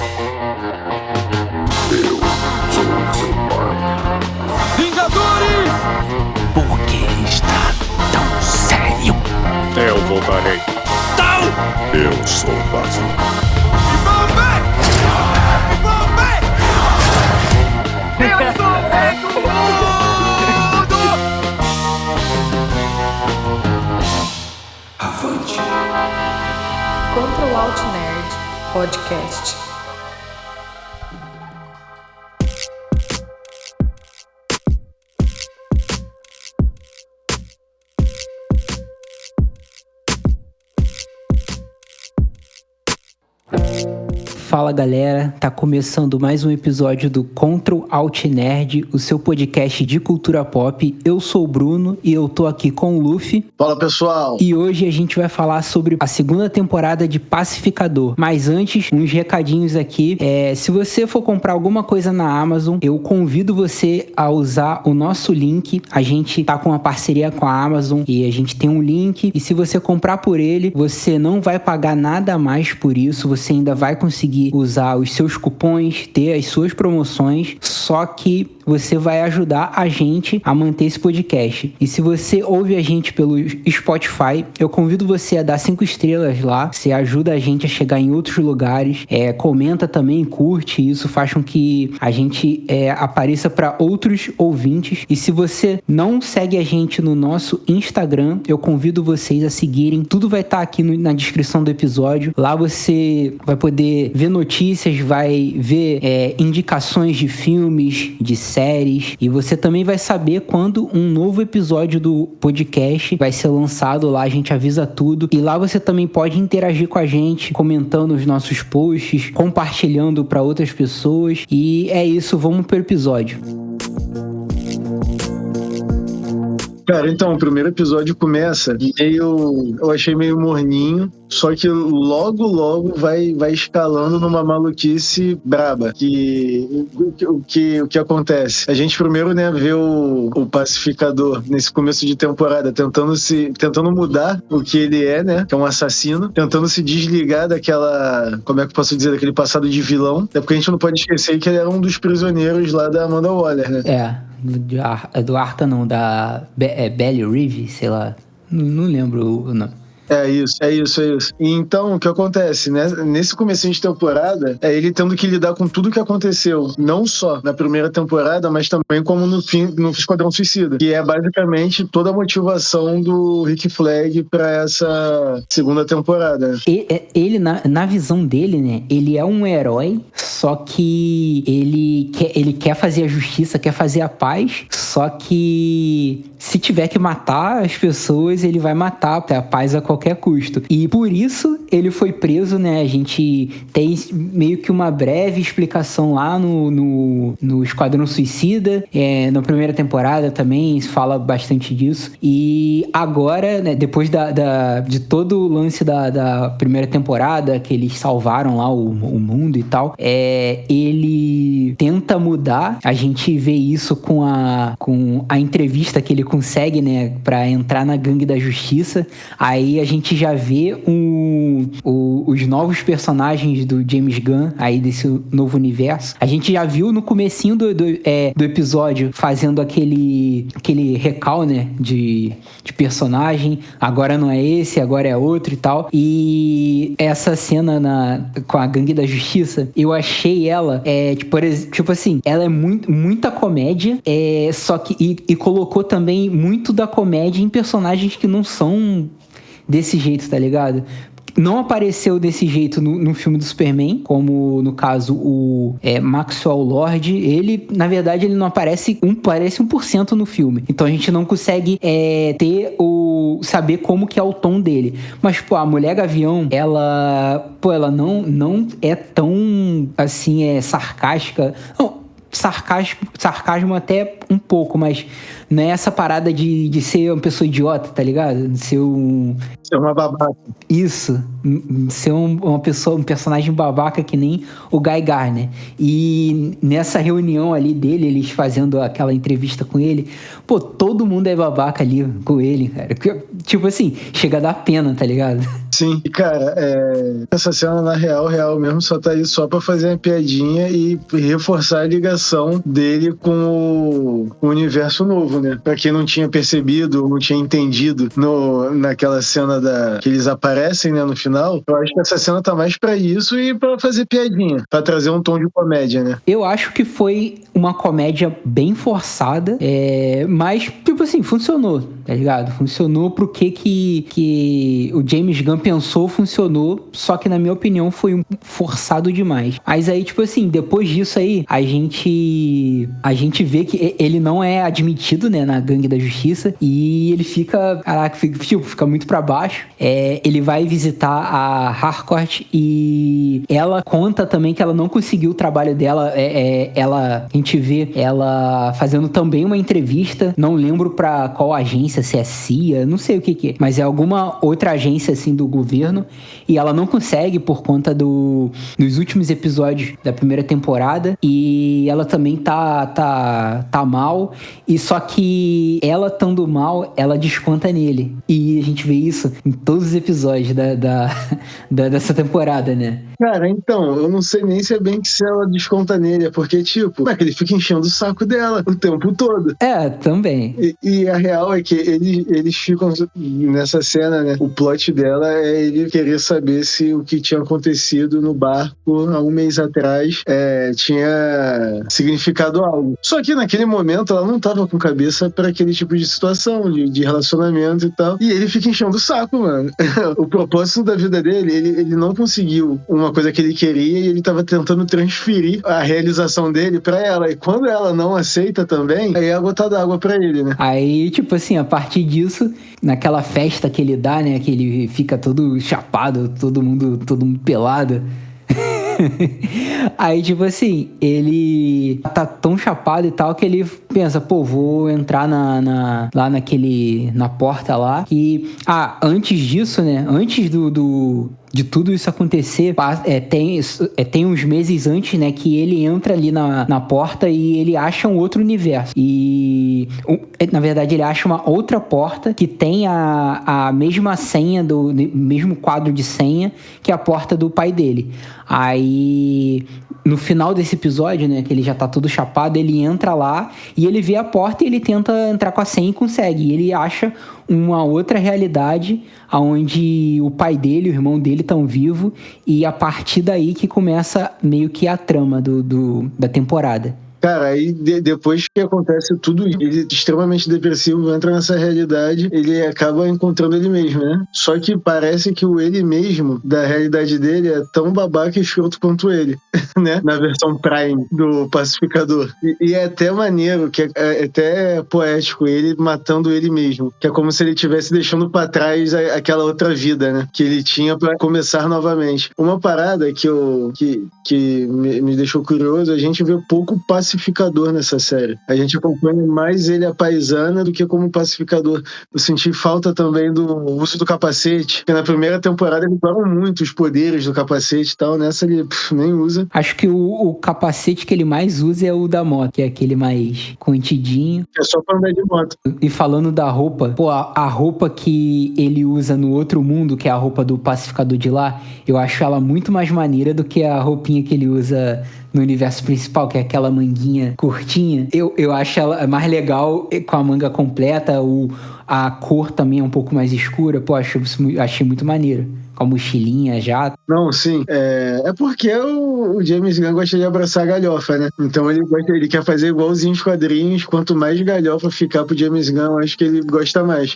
Eu sou seu pai. Vingadores! Por que está tão sério? Eu voltarei. Tal! Eu sou Basil. Bomber! Bomber! Eu sou o rei do mundo! Avante. Contra o Alt Nerd Podcast. Fala galera, tá começando mais um episódio do Control Alt Nerd, o seu podcast de cultura pop. Eu sou o Bruno e eu tô aqui com o Luffy. Fala pessoal! E hoje a gente vai falar sobre a segunda temporada de Pacificador. Mas antes, uns recadinhos aqui. Se você for comprar alguma coisa na Amazon, eu convido você a usar o nosso link. A gente tá com uma parceria com a Amazon e a gente tem um link. E se você comprar por ele, você não vai pagar nada a mais por isso. Você ainda vai conseguir usar os seus cupons, ter as suas promoções, só que você vai ajudar a gente a manter esse podcast. E se você ouve a gente pelo Spotify, eu convido você a dar 5 estrelas lá. Você ajuda a gente a chegar em outros lugares. Comenta também, curte. Isso faz com que a gente apareça para outros ouvintes. E se você não segue a gente no nosso Instagram, eu convido vocês a seguirem. Tudo vai estar aqui na descrição do episódio. Lá você vai poder ver notícias, vai ver indicações de filmes, de séries, e você também vai saber quando um novo episódio do podcast vai ser lançado. Lá a gente avisa tudo, e lá você também pode interagir com a gente, comentando os nossos posts, compartilhando para outras pessoas. E é isso, vamos pro episódio. Cara, então, o primeiro episódio começa eu achei meio morninho, só que logo vai escalando numa maluquice braba. O que acontece? A gente primeiro, né, vê o Pacificador nesse começo de temporada tentando mudar o que ele é, né, que é um assassino, tentando se desligar daquela, como é que eu posso dizer, daquele passado de vilão. É porque a gente não pode esquecer que ele era um dos prisioneiros lá da Amanda Waller, né? Do Arca não, da Belly Reeve, sei lá, não lembro o nome. É isso. E então, o que acontece, né? Nesse comecinho de temporada, é ele tendo que lidar com tudo que aconteceu, não só na primeira temporada, mas também como no Esquadrão Suicida, que é basicamente toda a motivação do Rick Flag pra essa segunda temporada. Ele na visão dele, né? Ele é um herói, só que ele quer fazer a justiça, quer fazer a paz, só que se tiver que matar as pessoas, ele vai matar a paz a qualquer custo. E por isso ele foi preso, né? A gente tem meio que uma breve explicação lá no Esquadrão Suicida. Na primeira temporada também se fala bastante disso. E agora, né, depois de todo o lance da primeira temporada, que eles salvaram lá o mundo e tal, ele tenta mudar. A gente vê isso com a entrevista que ele consegue, né, pra entrar na gangue da justiça. Aí a gente já vê os novos personagens do James Gunn aí desse novo universo. A gente já viu no comecinho do episódio fazendo aquele recal, né, de personagem. Agora não é esse, agora é outro e tal. E essa cena com a gangue da justiça, eu achei ela tipo assim, ela é muita comédia, só que e colocou também muito da comédia em personagens que não são desse jeito, tá ligado? Não apareceu desse jeito no filme do Superman, como no caso o Maxwell Lord. Ele, na verdade, ele não aparece parece 1% no filme. Então a gente não consegue saber como que é o tom dele. Mas, a Mulher Gavião, ela não é tão, assim, sarcástica. Não, sarcasmo até um pouco, mas não é essa parada de ser uma pessoa idiota, tá ligado? De ser É uma babaca. Isso. Ser uma pessoa, um personagem babaca que nem o Guy Gardner. E nessa reunião ali dele, eles fazendo aquela entrevista com ele, todo mundo é babaca ali com ele, cara. Tipo assim, chega a dar pena, tá ligado? Sim, e cara, essa cena na real mesmo só tá aí só pra fazer uma piadinha e reforçar a ligação dele com o universo novo, né? Pra quem não tinha percebido, não tinha entendido naquela cena que eles aparecem, né, no final, eu acho que essa cena tá mais pra isso e pra fazer piadinha, pra trazer um tom de comédia, né? Eu acho que foi uma comédia bem forçada, mas, tipo assim, funcionou, tá ligado? Funcionou pro que o James Gunn pensou, funcionou, só que na minha opinião foi um forçado demais. Mas aí, tipo assim, depois disso aí, a gente vê que ele não é admitido, né, na Gangue da Justiça, e ele fica, caraca, fica muito pra baixo. Ele vai visitar a Harcourt e ela conta também que ela não conseguiu o trabalho dela, a gente vê ela fazendo também uma entrevista, não lembro pra qual agência, se é CIA, não sei o que é, mas é alguma outra agência, assim, do governo, e ela não consegue por conta nos últimos episódios da primeira temporada, e ela também tá mal, e só que ela estando mal, ela desconta nele, e a gente vê isso em todos os episódios dessa temporada, né? Cara, então, eu não sei nem se é bem que se ela desconta nele, é porque, tipo, ele fica enchendo o saco dela o tempo todo. Também. E a real é que eles ficam nessa cena, né? O plot dela é ele querer saber se o que tinha acontecido no barco há um mês atrás tinha significado algo. Só que naquele momento ela não tava com cabeça pra aquele tipo de situação, de relacionamento e tal. E ele fica enchendo o saco, mano. O propósito da vida dele, ele não conseguiu uma coisa que ele queria e ele tava tentando transferir a realização dele pra ela. E quando ela não aceita também, aí é a gota d'água pra ele, né? Aí, tipo assim, a partir disso, naquela festa que ele dá, né, que ele fica todo chapado, todo mundo pelado. Aí, tipo assim, ele tá tão chapado e tal que ele pensa, pô, vou entrar lá na porta lá. E, antes disso, né, antes de tudo isso acontecer, tem uns meses antes, né, que ele entra ali na porta e ele acha um outro universo. E, na verdade, ele acha uma outra porta que tem a mesma senha, mesmo quadro de senha, que é a porta do pai dele. Aí, no final desse episódio, né, que ele já tá todo chapado, ele entra lá e ele vê a porta e ele tenta entrar com a senha e consegue. E ele acha uma outra realidade onde o pai dele, o irmão dele estão vivos, e a partir daí que começa meio que a trama da temporada. Cara, aí depois que acontece tudo, ele extremamente depressivo, entra nessa realidade, ele acaba encontrando ele mesmo, né? Só que parece que o ele mesmo, da realidade dele, é tão babaca e escroto quanto ele, né? Na versão Prime do Pacificador. E é até maneiro, que é até poético, ele matando ele mesmo. Que é como se ele estivesse deixando pra trás aquela outra vida, né? Que ele tinha pra começar novamente. Uma parada que me deixou curioso, a gente vê pouco pacificador nessa série. A gente acompanha mais ele a paisana do que como pacificador. Eu senti falta também do uso do capacete, porque na primeira temporada ele usava muito os poderes do capacete e tal, nessa ele nem usa. Acho que o capacete que ele mais usa é o da moto, que é aquele mais contidinho. É só pra andar de moto. E falando da roupa, pô, a roupa que ele usa no outro mundo, que é a roupa do pacificador de lá, eu acho ela muito mais maneira do que a roupinha que ele usa no universo principal, que é aquela manguinha curtinha. Eu acho ela mais legal com a manga completa, a cor também é um pouco mais escura. Pô, achei muito maneiro. Com a mochilinha já. Não, sim. É porque o James Gunn gosta de abraçar a galhofa, né? Então ele quer fazer igualzinho os quadrinhos. Quanto mais galhofa ficar pro James Gunn, eu acho que ele gosta mais.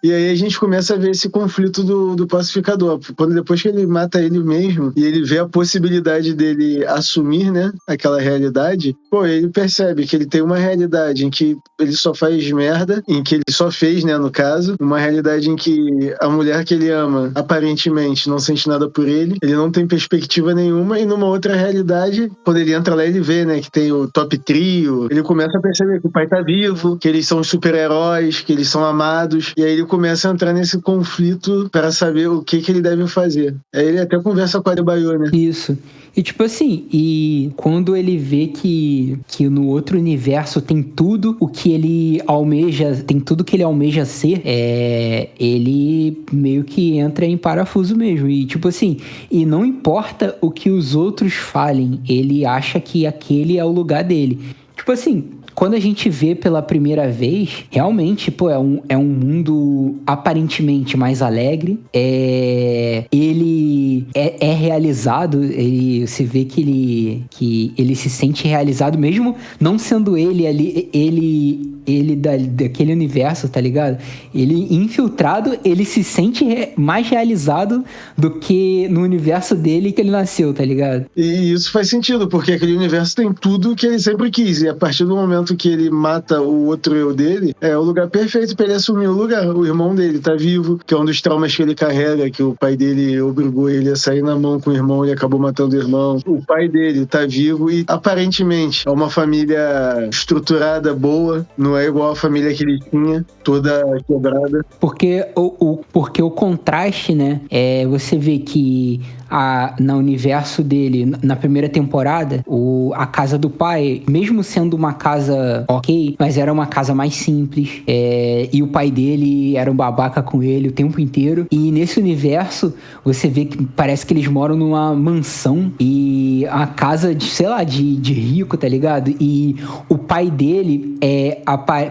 E aí a gente começa a ver esse conflito do pacificador. Depois que ele mata ele mesmo e ele vê a possibilidade dele assumir, né, aquela realidade, pô, ele percebe que ele tem uma realidade em que ele só faz merda, em que ele só fez, né, no caso, uma realidade em que a mulher que ele ama, aparentemente não sente nada por ele não tem perspectiva nenhuma, e numa outra realidade, quando ele entra lá, ele vê, né, que tem o Top Trio, ele começa a perceber que o pai tá vivo, que eles são super-heróis, que eles são amados, e aí ele começa a entrar nesse conflito para saber o que ele deve fazer. Aí ele até conversa com a Adebayo, né? Isso. E tipo assim, e quando ele vê que no outro universo tem tudo o que ele almeja, tem tudo que ele almeja ser, ele meio que entra em parafuso. confuso mesmo. E tipo assim, e não importa o que os outros falem, ele acha que aquele é o lugar dele. Tipo assim, quando a gente vê pela primeira vez, realmente, pô, é um mundo aparentemente mais alegre. Ele é realizado, você vê que ele se sente realizado, mesmo não sendo ele ali, ele daquele universo, tá ligado? Ele infiltrado, ele se sente mais realizado do que no universo dele que ele nasceu, tá ligado? E isso faz sentido, porque aquele universo tem tudo que ele sempre quis. E a partir do momento que ele mata o outro eu dele, é o lugar perfeito pra ele assumir o lugar. O irmão dele tá vivo, que é um dos traumas que ele carrega, que o pai dele obrigou ele a sair na mão com o irmão e acabou matando o irmão. O pai dele tá vivo e, aparentemente, é uma família estruturada, boa, não é igual a família que ele tinha, toda quebrada. Porque o contraste, né, você vê que no universo dele, na primeira temporada, a casa do pai, mesmo sendo uma casa ok, mas era uma casa mais simples, e o pai dele era um babaca com ele o tempo inteiro, e nesse universo você vê que parece que eles moram numa mansão, e a casa de, sei lá, de rico, tá ligado? E o pai dele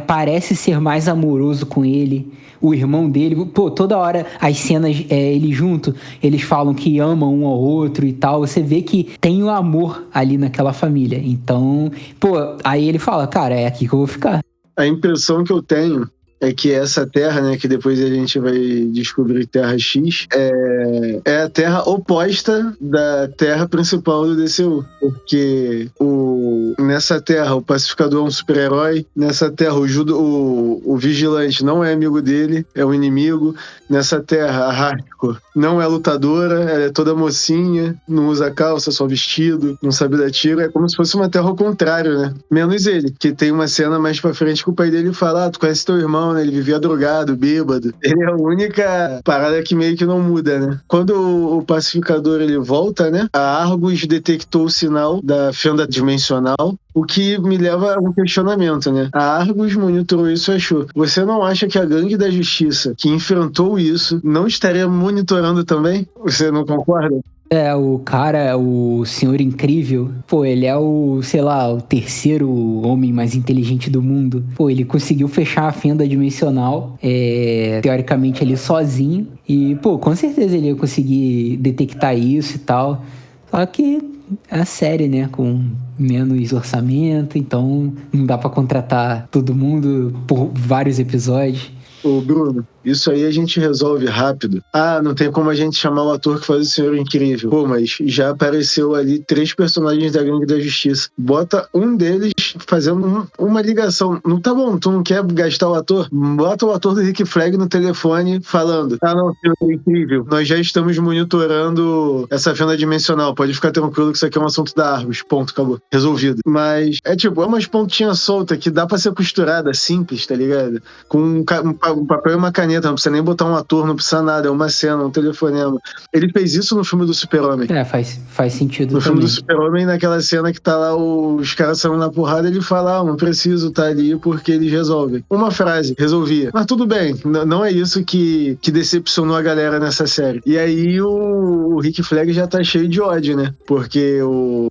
parece ser mais amoroso com ele. O irmão dele, pô, toda hora as cenas, ele junto, eles falam que amam um ao outro e tal. Você vê que tem o amor ali naquela família. Então, pô, aí ele fala, cara, é aqui que eu vou ficar. A impressão que eu tenho é que essa terra, né, que depois a gente vai descobrir Terra X, é a terra oposta da terra principal do DCU. Porque nessa terra o Pacificador é um super-herói, nessa terra o Vigilante não é amigo dele, é um inimigo. Nessa terra a Hardcore não é lutadora, ela é toda mocinha, não usa calça, só vestido, não sabe dar tiro. É como se fosse uma terra ao contrário, né? Menos ele, que tem uma cena mais pra frente que o pai dele fala, tu conhece teu irmão, né? Ele vivia drogado, bêbado. Ele é a única parada que meio que não muda, né? Quando o Pacificador ele volta, né? A Argus detectou o sinal da fenda dimensional, o que me leva a um questionamento, né? A Argus monitorou isso e achou. Você não acha que a Gangue da Justiça, que enfrentou isso, não estaria monitorando também? Você não concorda? O cara, o Senhor Incrível, pô, ele é sei lá, o terceiro homem mais inteligente do mundo. Pô, ele conseguiu fechar a fenda dimensional, teoricamente ali sozinho. E, pô, com certeza ele ia conseguir detectar isso e tal. Só que é a série, né, com menos orçamento, então não dá pra contratar todo mundo por vários episódios. Ô, Bruno, isso aí a gente resolve rápido. Não tem como a gente chamar o ator que faz o Senhor Incrível. Pô, mas já apareceu ali 3 personagens da Gangue da Justiça. Bota um deles fazendo uma ligação. Não tá bom, tu não quer gastar o ator? Bota o ator do Rick Flag no telefone falando, não, Senhor Incrível, nós já estamos monitorando essa fenda dimensional, pode ficar tranquilo que isso aqui é um assunto da Argus. Ponto, acabou. Resolvido. Mas é umas pontinhas soltas que dá pra ser costurada, simples, tá ligado? Com um papel e uma caneta, não precisa nem botar um ator, não precisa nada, é uma cena, um telefonema. Ele fez isso no filme do Super-Homem. Faz sentido no também. Filme do Super-Homem, naquela cena que tá lá os caras saindo na porrada, ele fala, não preciso tá ali porque eles resolvem. Uma frase, resolvia. Mas tudo bem, não é isso que decepcionou a galera nessa série. E aí o Rick Flag já tá cheio de ódio, né? Porque o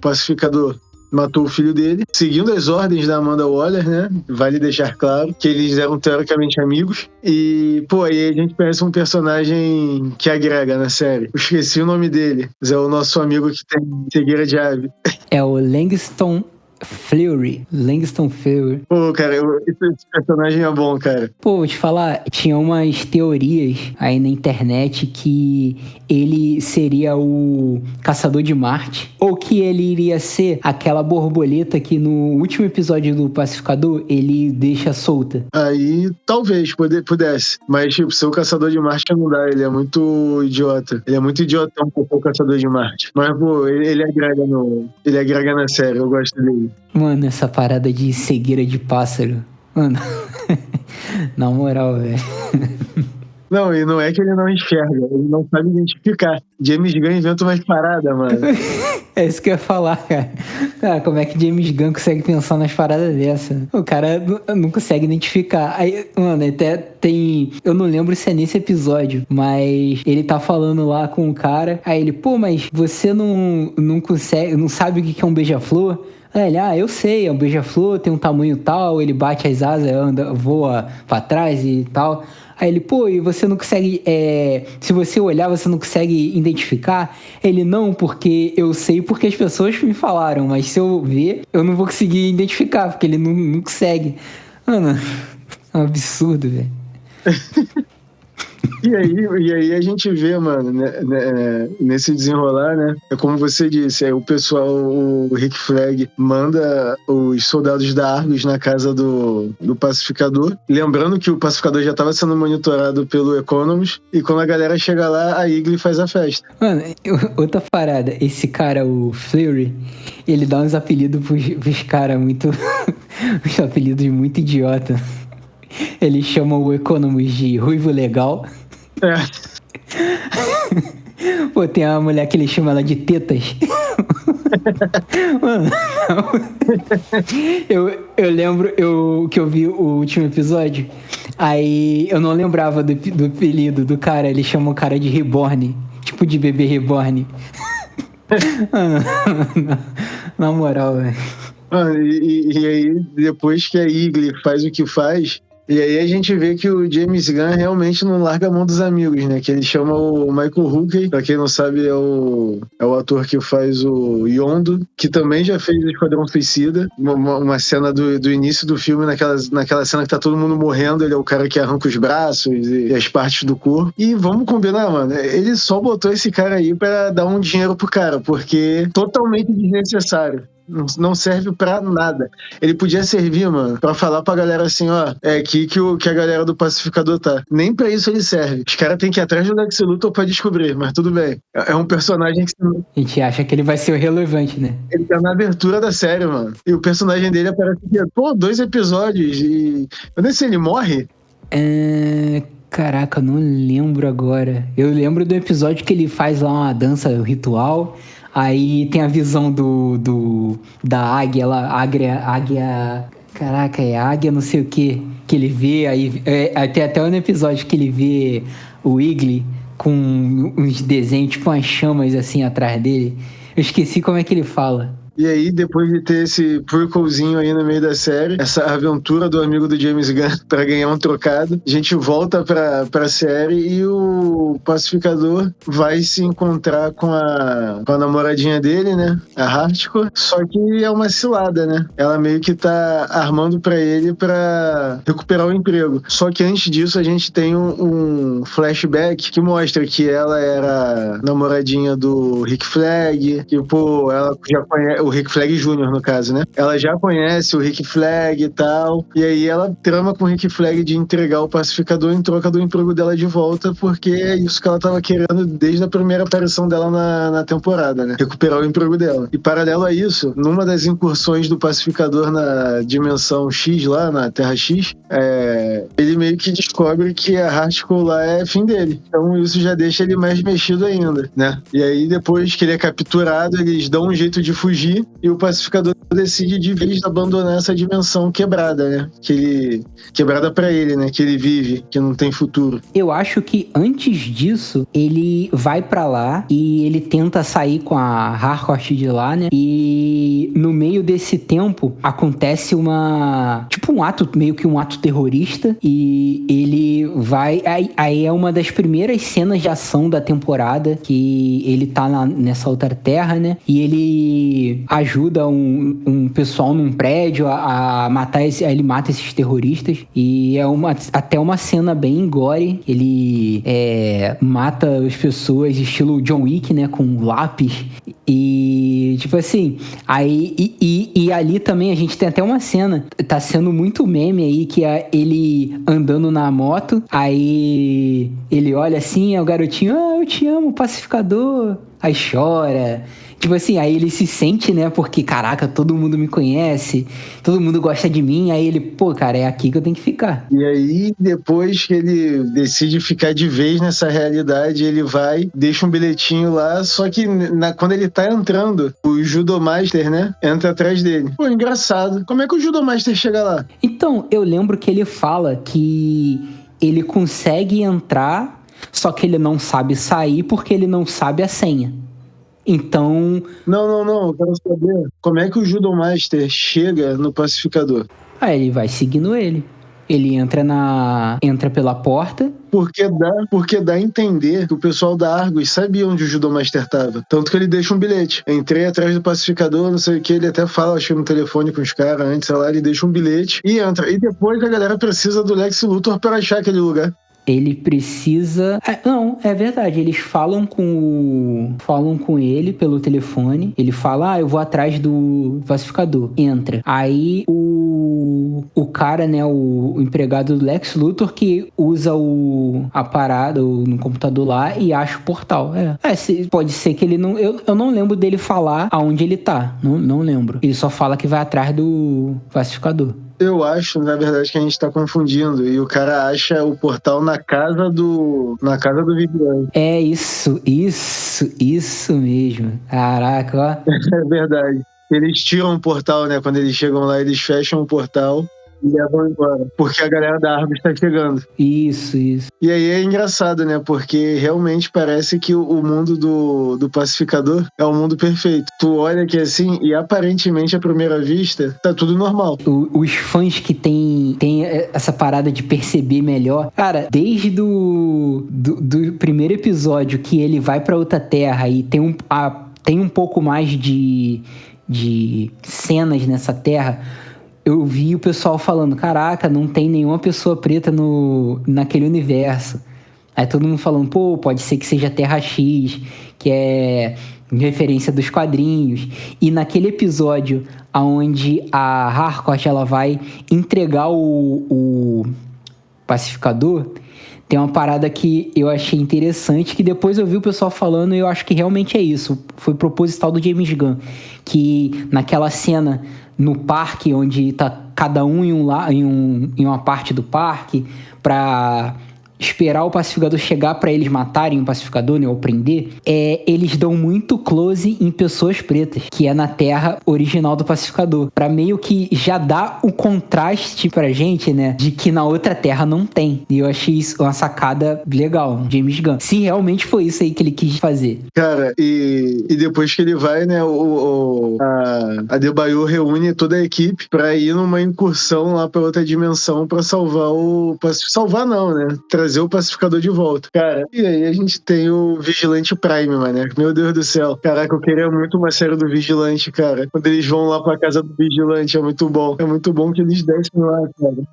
Pacificador matou o filho dele, seguindo as ordens da Amanda Waller, né? Vale deixar claro que eles eram teoricamente amigos. E, pô, aí a gente conhece um personagem que agrega na série. Eu esqueci o nome dele, mas é o nosso amigo que tem cegueira de ave. É o Langston Fury. Pô, cara, esse personagem é bom, cara. Pô, vou te falar, tinha umas teorias aí na internet que ele seria o Caçador de Marte, ou que ele iria ser aquela borboleta que no último episódio do Pacificador ele deixa solta. Aí talvez pudesse, mas ser o Caçador de Marte não dá, ele é muito idiota. Ele é muito idiotão pra ser o Caçador de Marte. Mas, pô, ele agrega na série, eu gosto dele. Mano, essa parada de cegueira de pássaro. Mano, na moral, velho. Não, e não é que ele não enxerga, ele não sabe identificar. James Gunn inventa umas paradas, mano. É isso que eu ia falar, cara. Cara, como é que James Gunn consegue pensar nas paradas dessa? O cara não consegue identificar. Aí, mano, até tem... Eu não lembro se é nesse episódio, mas ele tá falando lá com o cara. Aí ele, pô, mas você não consegue... Não sabe o que é um beija-flor? Aí ele, eu sei, é um beija-flor, tem um tamanho tal, ele bate as asas, anda, voa pra trás e tal. Aí ele, pô, e você não consegue, se você olhar, você não consegue identificar? Ele, não, porque eu sei porque as pessoas me falaram, mas se eu ver, eu não vou conseguir identificar, porque ele não consegue. Mano, é um absurdo, velho. E aí a gente vê, mano, nesse desenrolar, né? É como você disse, aí o pessoal, o Rick Flag manda os soldados da Argus na casa do pacificador. Lembrando que o pacificador já estava sendo monitorado pelo Economist. E quando a galera chega lá, a Eagle faz a festa. Mano, outra parada. Esse cara, o Fleury, ele dá uns apelidos pros caras muito... uns apelidos muito idiota. Ele chama o Economist de ruivo legal. Pô, tem uma mulher que ele chama ela de tetas. Mano, eu lembro que eu vi o último episódio. Aí eu não lembrava do apelido do cara. Ele chama o cara de Reborn, tipo de bebê Reborn. Mano, na moral, velho. E aí, depois que a Eagle faz o que faz, e aí a gente vê que o James Gunn realmente não larga a mão dos amigos, né? Que ele chama o Michael Hooker, pra quem não sabe, é o ator que faz o Yondo, que também já fez o Esquadrão Suicida, uma cena do início do filme, naquela cena que tá todo mundo morrendo, ele é o cara que arranca os braços e as partes do corpo. E vamos combinar, mano, ele só botou esse cara aí pra dar um dinheiro pro cara, porque totalmente desnecessário. Não serve pra nada. Ele podia servir, mano, pra falar pra galera assim, ó, é aqui que a galera do pacificador tá. Nem pra isso ele serve. Os caras têm que ir atrás do Lex Luthor pra descobrir, mas tudo bem. É um personagem que... A gente acha que ele vai ser o relevante, né? Ele tá na abertura da série, mano. E o personagem dele aparece aqui, 2 episódios e... Eu nem sei se ele morre. Caraca, eu não lembro agora. Eu lembro do episódio que ele faz lá uma dança, um ritual... Aí tem a visão da águia lá, águia... Caraca, é águia não sei o que ele vê. Aí tem até um episódio que ele vê o Eagle com uns desenhos, tipo umas chamas assim atrás dele. Eu esqueci como é que ele fala. E aí, depois de ter esse prequelzinho aí no meio da série, essa aventura do amigo do James Gunn pra ganhar um trocado, a gente volta pra série e o pacificador vai se encontrar com a namoradinha dele, né? A Hardcore. Só que é uma cilada, né? Ela meio que tá armando pra ele pra recuperar o emprego. Só que antes disso, a gente tem um flashback que mostra que ela era namoradinha do Rick Flag, que, pô, ela já conhece o Rick Flag Jr., no caso, né? Ela já conhece o Rick Flag e tal, e aí ela trama com o Rick Flag de entregar o pacificador em troca do emprego dela de volta, porque é isso que ela tava querendo desde a primeira aparição dela na temporada, né? Recuperar o emprego dela. E paralelo a isso, numa das incursões do pacificador na dimensão X lá, na Terra X, ele meio que descobre que a Hardcore lá é fim dele. Então isso já deixa ele mais mexido ainda, né? E aí depois que ele é capturado, eles dão um jeito de fugir e o pacificador decide de vez abandonar essa dimensão quebrada, né? Quebrada pra ele, né? Que ele vive, que não tem futuro. Eu acho que antes disso, ele vai pra lá e ele tenta sair com a Harcourt de lá, né? E no meio desse tempo, acontece meio que um ato terrorista e ele vai... Aí é uma das primeiras cenas de ação da temporada, que ele tá nessa outra terra, né? E ele ajuda um pessoal num prédio a matar ele mata esses terroristas e é até uma cena bem gore. Ele mata as pessoas estilo John Wick, né, com lápis e tipo assim, aí e ali também a gente tem até uma cena, tá sendo muito meme aí, que é ele andando na moto, aí ele olha assim, é o garotinho, eu te amo, pacificador. aí chora. Tipo assim, aí ele se sente, né? Porque, caraca, todo mundo me conhece, todo mundo gosta de mim. Aí ele, pô, cara, é aqui que eu tenho que ficar. E aí, depois que ele decide ficar de vez nessa realidade, ele vai, deixa um bilhetinho lá, só que quando ele tá entrando, o Judomaster, né, entra atrás dele. Pô, engraçado. Como é que o Judomaster chega lá? Então, eu lembro que ele fala que ele consegue entrar, só que ele não sabe sair porque ele não sabe a senha. Então... Não, eu quero saber como é que o Judomaster chega no pacificador. Aí ele vai seguindo ele. Ele entra pela porta. Porque dá a entender que o pessoal da Argus sabia onde o Judomaster tava. Tanto que ele deixa um bilhete. Entrei atrás do pacificador, não sei o que, ele até fala, acho que no telefone com os caras antes, sei lá, ele deixa um bilhete e entra. E depois a galera precisa do Lex Luthor para achar aquele lugar. Ele precisa... Não, é verdade. Eles falam com ele pelo telefone. Ele fala, eu vou atrás do pacificador. Entra. Aí o cara, né, o empregado do Lex Luthor que usa a parada no computador lá e acha o portal. Pode ser que ele não... Eu não lembro dele falar aonde ele tá. Não lembro. Ele só fala que vai atrás do pacificador. Eu acho, na verdade, que a gente tá confundindo. E o cara acha o portal na casa do vigilante. É isso mesmo. Caraca, ó. É verdade. Eles tiram o portal, né? Quando eles chegam lá, eles fecham o portal e levam embora. Porque a galera da Argus tá chegando. Isso. E aí é engraçado, né? Porque realmente parece que o mundo do pacificador é o mundo perfeito. Tu olha aqui assim e aparentemente à primeira vista tá tudo normal. Os fãs que tem essa parada de perceber melhor, cara, desde do primeiro episódio que ele vai pra outra terra e tem um pouco mais de cenas nessa terra, eu vi o pessoal falando, caraca, não tem nenhuma pessoa preta naquele universo. Aí todo mundo falando, pô, pode ser que seja Terra X, que é referência dos quadrinhos. E naquele episódio onde a Harcourt ela vai entregar o pacificador, tem uma parada que eu achei interessante, que depois eu vi o pessoal falando e eu acho que realmente é isso. Foi proposital do James Gunn, que naquela cena no parque, onde tá cada um em uma parte do parque, pra esperar o pacificador chegar pra eles matarem o pacificador, né, ou prender, eles dão muito close em pessoas pretas, que é na terra original do pacificador, pra meio que já dar o contraste pra gente, né, de que na outra terra não tem. E eu achei isso uma sacada legal, James Gunn. Se realmente foi isso aí que ele quis fazer. Cara, e depois que ele vai, né, a Debaio reúne toda a equipe pra ir numa incursão lá pra outra dimensão pra salvar salvar não, né, trazer o pacificador de volta. Cara, e aí a gente tem o Vigilante Prime, mané. Meu Deus do céu. Caraca, eu queria muito uma série do Vigilante, cara. Quando eles vão lá pra casa do Vigilante, é muito bom. É muito bom que eles descem lá,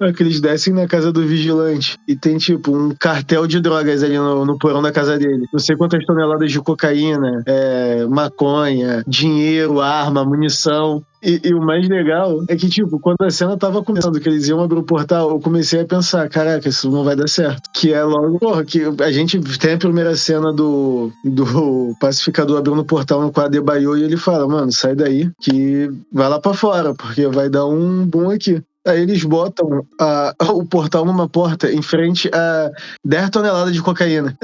cara. Que eles descem na casa do Vigilante e tem, tipo, um cartel de drogas ali no porão da casa dele. Não sei quantas toneladas de cocaína, maconha, dinheiro, arma, munição. E o mais legal é que, tipo, quando a cena tava começando, que eles iam abrir o portal, eu comecei a pensar, caraca, isso não vai dar certo. Que é logo, porra, que a gente tem a primeira cena do pacificador abrindo o portal no quadro de Bayo e ele fala, mano, sai daí que vai lá pra fora, porque vai dar um boom aqui. Aí eles botam o portal numa porta em frente a 10 toneladas de cocaína.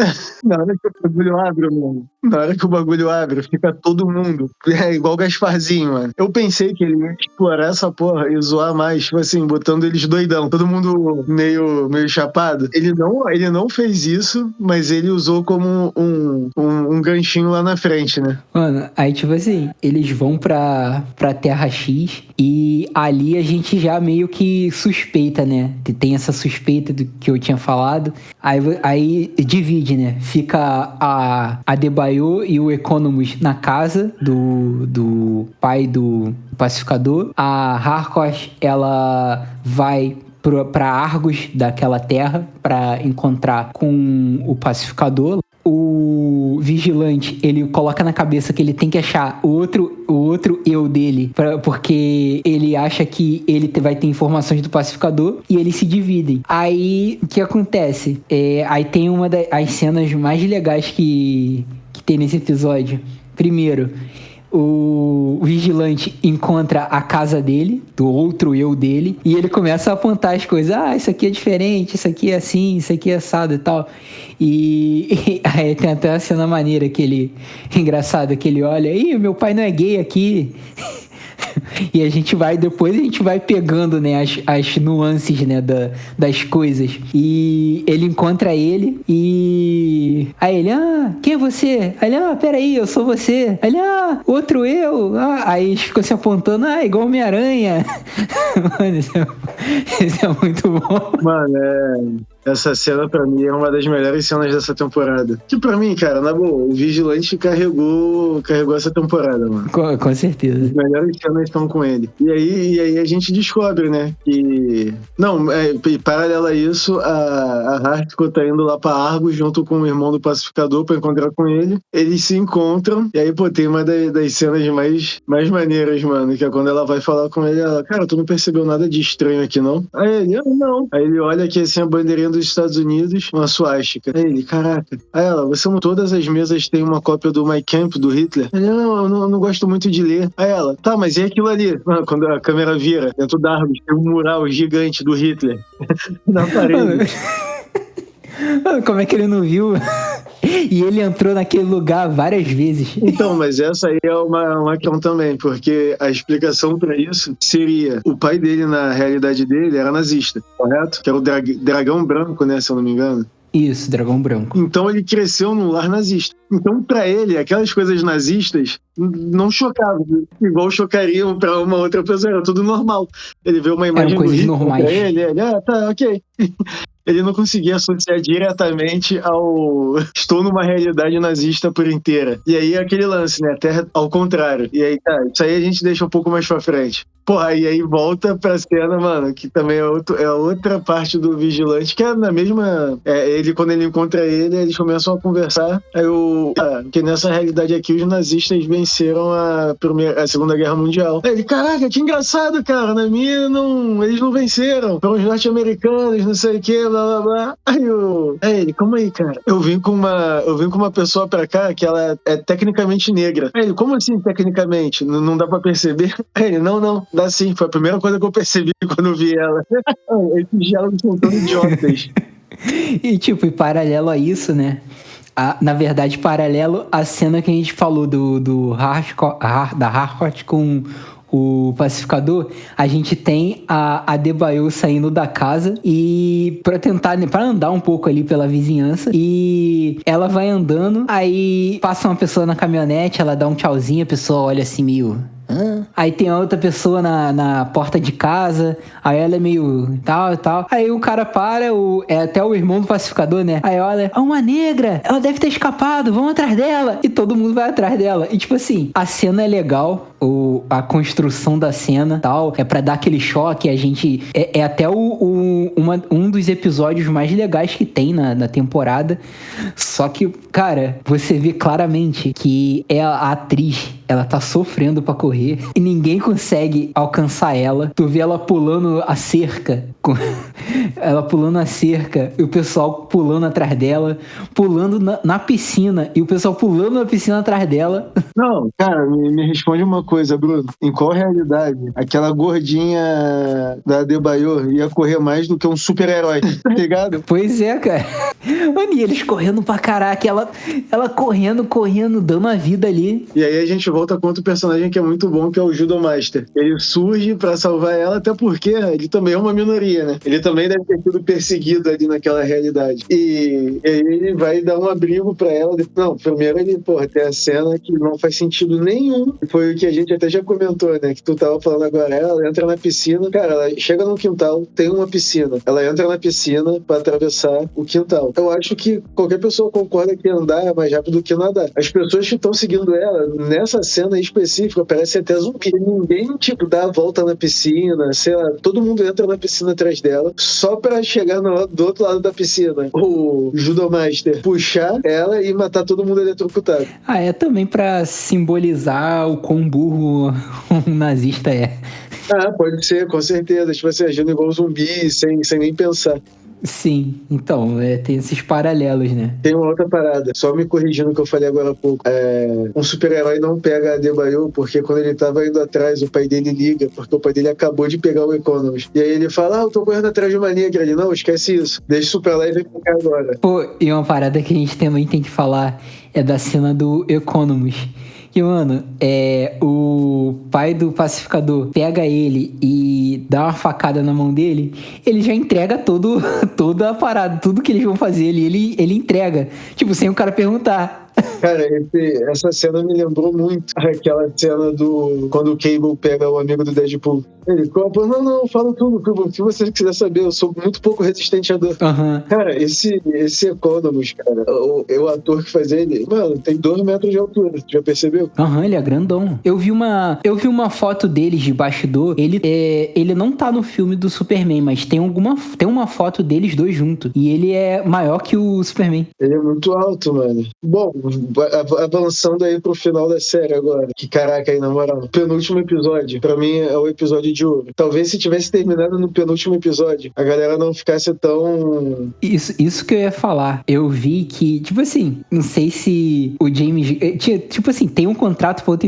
Na hora que o bagulho abre, mano. Na hora que o bagulho abre, fica todo mundo. É igual o Gasparzinho, mano. Eu pensei que ele ia explorar essa porra e zoar mais, tipo assim, botando eles doidão. Todo mundo meio chapado. Ele não fez isso, mas ele usou como um ganchinho lá na frente, né? Mano, aí tipo assim, eles vão pra Terra X e ali a gente já meio que suspeita, né? Tem essa suspeita do que eu tinha falado. Aí divide, né? Fica a Debaio e o Economus na casa do pai do pacificador. A Harcourt, ela vai pra Argus daquela terra pra encontrar com o pacificador. O vigilante, ele coloca na cabeça que ele tem que achar o outro eu dele, porque ele acha que ele vai ter informações do pacificador e eles se dividem. Aí, o que acontece? Aí tem uma das cenas mais legais que tem nesse episódio, Primeiro, o vigilante encontra a casa dele, do outro eu dele, e ele começa a apontar as coisas. Ah, isso aqui é diferente, isso aqui é assim, isso aqui é assado e tal. E aí tem até a cena maneira que ele... Engraçado, que ele olha, ih, meu pai não é gay aqui... E depois a gente vai pegando, né, as nuances, né, das coisas. E ele encontra ele e... Aí ele, quem é você? Aí ele, peraí, eu sou você. Aí ele, outro eu. Aí eles ficam se apontando, igual Homem-Aranha. Mano, isso é muito bom. Mano, essa cena pra mim é uma das melhores cenas dessa temporada. Que pra mim, cara, na boa, o Vigilante carregou essa temporada, mano. Com certeza. As melhores cenas estão com ele. E aí a gente descobre, né, que... Não, e paralelo a isso, a Hartco tá indo lá pra Argos junto com o irmão do Pacificador pra encontrar com ele. Eles se encontram, e aí, pô, tem uma das cenas mais maneiras, mano, que é quando ela vai falar com ele, ela, cara, tu não percebeu nada de estranho aqui, não? Aí ele, não. Aí ele olha aqui, assim, a bandeirinha dos Estados Unidos, uma suástica. Aí ele, caraca. Aí ela, todas as mesas têm uma cópia do My Camp, do Hitler? Ele, eu não gosto muito de ler. Aí ela, tá, mas e aquilo ali? Quando a câmera vira, dentro da árvore, tem um mural gigante do Hitler na parede. Como é que ele não viu? E ele entrou naquele lugar várias vezes. Então, mas essa aí é uma questão também, porque a explicação pra isso seria, o pai dele, na realidade dele, era nazista, correto? Que era o dragão branco, né, se eu não me engano. Isso, dragão branco. Então ele cresceu num lar nazista. Então, pra ele, aquelas coisas nazistas não chocavam, igual chocariam pra uma outra pessoa, era tudo normal. Ele vê uma imagem do Hitler pra ele, tá, ok. Ele não conseguia associar diretamente ao estou numa realidade nazista por inteira. E aí é aquele lance, né? A Terra ao contrário. E aí, tá, isso aí a gente deixa um pouco mais pra frente. Porra, e aí volta pra cena, mano, que também é outra parte do Vigilante, que é na mesma... quando ele encontra ele, eles começam a conversar. Aí que nessa realidade aqui, os nazistas venceram a Segunda Guerra Mundial. Aí ele, caraca, que engraçado, cara. Na minha, eles não venceram. Foram os norte-americanos, não sei o que, blá, blá, blá. Aí ele, como aí, cara? Eu vim com uma pessoa pra cá que ela é tecnicamente negra. Aí ele, como assim tecnicamente? Não dá pra perceber? Aí ele, não, dá sim. Foi a primeira coisa que eu percebi quando eu vi ela. Esses diálogos são tão idiotas. E tipo, em paralelo a isso, né? Na verdade, paralelo à cena que a gente falou da Harcourt com o Pacificador, a gente tem a Adebayo saindo da casa e pra andar um pouco ali pela vizinhança, e ela vai andando, aí passa uma pessoa na caminhonete, ela dá um tchauzinho, a pessoa olha assim meio... Aí tem outra pessoa na porta de casa, aí ela é meio tal e tal. Aí o cara é até o irmão do Pacificador, né? Aí olha, uma negra, ela deve ter escapado, vamos atrás dela. E todo mundo vai atrás dela. E tipo assim, a cena é legal, a construção da cena tal, é pra dar aquele choque. A gente é até um dos episódios mais legais que tem na temporada. Só que, cara, você vê claramente que a atriz, ela tá sofrendo pra correr e ninguém consegue alcançar ela. Tu vê ela pulando a cerca, ela pulando a cerca e o pessoal pulando atrás dela, pulando na piscina e o pessoal pulando na piscina atrás dela. Não, cara, me responde uma coisa, Bruno. Em qual realidade aquela gordinha da Adebayo ia correr mais do que um super-herói, tá ligado? Pois é, cara. Mano, e eles correndo pra caraca, ela correndo, dando a vida ali. E aí a gente volta com outro personagem que é muito bom, que é o Judomaster. Ele surge pra salvar ela, até porque ele também é uma minoria, né? Ele também deve ter sido perseguido ali naquela realidade. E aí ele vai dar um abrigo pra ela. Não, primeiro ele, tem a cena que não faz sentido nenhum. Foi o que a gente até já comentou, né? Que tu tava falando agora. Ela entra na piscina, cara, ela chega no quintal, tem uma piscina. Ela entra na piscina pra atravessar o quintal. Eu acho que qualquer pessoa concorda que andar é mais rápido do que nadar. As pessoas que estão seguindo ela, nessa cena específica, parece até zumbi. Ninguém, dá a volta na piscina, sei lá, todo mundo entra na piscina atrás dela, só pra chegar do outro lado da piscina, o Judomaster puxar ela e matar todo mundo eletrocutado. É também pra simbolizar o quão burro um nazista é. Pode ser, com certeza. Tipo assim, agindo igual um zumbi, sem nem pensar. Sim, então, tem esses paralelos, né? Tem uma outra parada, só me corrigindo o que eu falei agora há pouco. Um super-herói não pega a Adebayo porque quando ele tava indo atrás, o pai dele liga, porque o pai dele acabou de pegar o Economist. E aí ele fala, eu tô correndo atrás de uma negra. Ele, não, esquece isso. Deixa isso pra lá e vem pra cá agora. Pô, e uma parada que a gente também tem que falar é da cena do Economist. Que, mano, o pai do pacificador pega ele e dá uma facada na mão dele, ele já entrega toda a parada, tudo que eles vão fazer, ele entrega. Tipo, sem o cara perguntar. Cara, essa cena me lembrou muito aquela cena quando o Cable pega o amigo do Deadpool. Ele, não, fala tudo, o que você quiser saber, eu sou muito pouco resistente à dor. Uhum. Cara, esse Economist, cara, o ator que faz ele, mano, tem 2 metros de altura, já percebeu? Ele é grandão. Eu vi uma foto deles de bastidor, ele não tá no filme do Superman, mas tem uma foto deles dois juntos, e ele é maior que o Superman. Ele é muito alto, mano. Bom, avançando aí pro final da série agora, que caraca aí, na moral, penúltimo episódio, pra mim é o episódio de ouro. Talvez se tivesse terminado no penúltimo episódio, a galera não ficasse tão... Isso que eu ia falar. Eu vi que, tipo assim, não sei se o James... Tipo assim, tem um contrato pra 8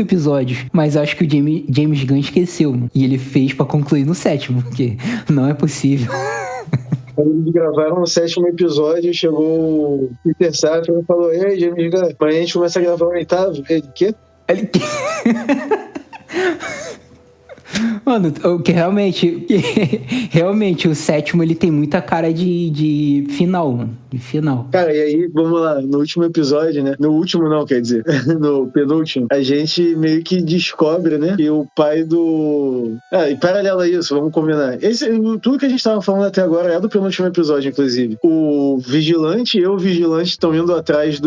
episódios, mas eu acho que o James Gunn esqueceu, e ele fez pra concluir no 7º, porque não é possível. Quando eles gravaram o 7º episódio, chegou o Peter Safran e falou, ei, James Gunn, mas a gente começa a gravar o 8º. Ele, quê? Mano, que realmente o 7º ele tem muita cara de final, mano. De final. Cara, e aí, vamos lá, no último episódio, né? No último não, quer dizer, no penúltimo, a gente meio que descobre, né? Que o pai do... e paralelo a isso, vamos combinar. Tudo que a gente tava falando até agora é do penúltimo episódio, inclusive. O Vigilante e o Vigilante estão indo atrás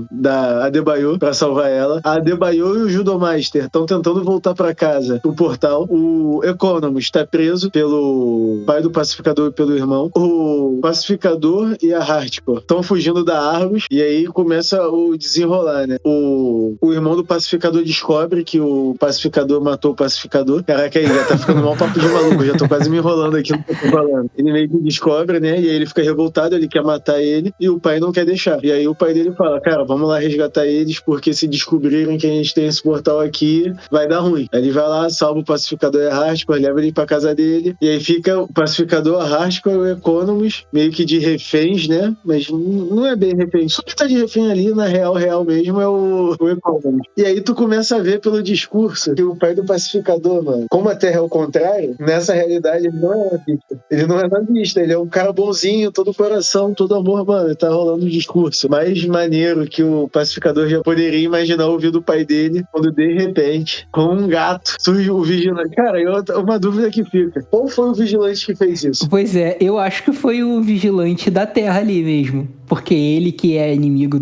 da Adebayo pra salvar ela. A Adebayo e o Judomaster estão tentando voltar pra casa, pro portal. O Economist tá preso pelo pai do Pacificador e pelo irmão. O Pacificador e a Hardcore estão fugindo da Argus e aí começa o desenrolar, né? O irmão do Pacificador descobre que o Pacificador matou o Pacificador. Caraca, aí já tá ficando mal papo de maluco, já tô quase me enrolando aqui no que eu tô falando. Ele meio que descobre, né? E aí ele fica revoltado, ele quer matar ele e o pai não quer deixar. E aí o pai dele fala, cara, vamos lá resgatar eles porque se descobrirem que a gente tem esse portal aqui, vai dar ruim. Aí ele vai lá, salva o Pacificador e a Hardcore, leva ele pra casa dele e aí fica o Pacificador, a Hardcore e o Economist meio que de reféns, né? Mas não é bem refém. Só que tá de refém ali, na real mesmo, é o Economist. E aí tu começa a ver pelo discurso que o pai do Pacificador, mano, como a Terra é o contrário, nessa realidade ele não é nazista. Ele não é nazista, ele é um cara bonzinho, todo coração, todo amor, mano. Tá rolando um discurso mais maneiro que o Pacificador já poderia imaginar ouvir do pai dele, quando de repente, com um gato, surge o Vigilante. Cara, uma dúvida que fica. Qual foi o Vigilante que fez isso? Pois é, eu acho que foi o Vigilante da Terra ali mesmo. Porque ele que é inimigo